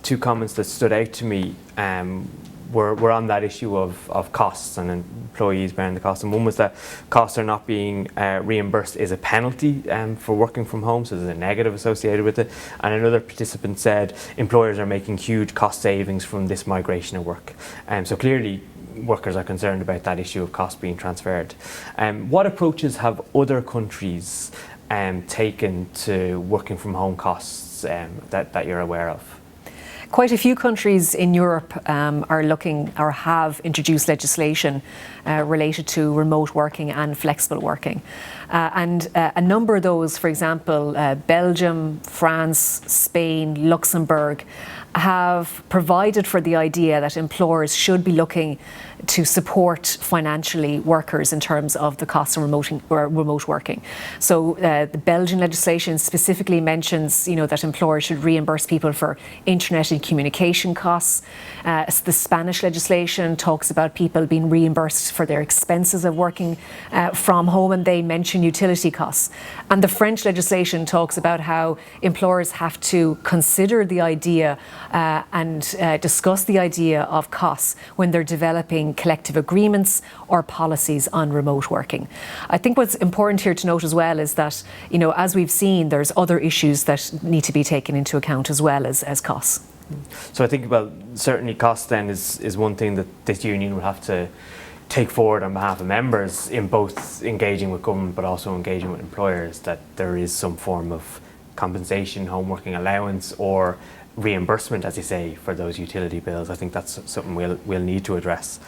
two comments that stood out to me were on that issue of costs and employees bearing the costs. And one was that costs are not being reimbursed is a penalty for working from home, so there's a negative associated with it. And another participant said employers are making huge cost savings from this migration of work. So clearly workers are concerned about that issue of cost being transferred. What approaches have other countries taken to working from home costs that you're aware of? Quite a few countries in Europe are looking or have introduced legislation related to remote working and flexible working. And a number of those, for example, Belgium, France, Spain, Luxembourg, have provided for the idea that employers should be looking to support financially workers in terms of the cost of remote working. So the Belgian legislation specifically mentions, that employers should reimburse people for internet and communication costs. The Spanish legislation talks about people being reimbursed for their expenses of working from home, and they mention utility costs. And the French legislation talks about how employers have to consider the idea and discuss the idea of costs when they're developing collective agreements or policies on remote working. I think what's important here to note as well is that, as we've seen, there's other issues that need to be taken into account as well as costs. So I think, certainly costs then is one thing that this union will have to take forward on behalf of members in both engaging with government but also engaging with employers, that there is some form of compensation, home working allowance, or reimbursement, as you say, for those utility bills. I think that's something we'll need to address.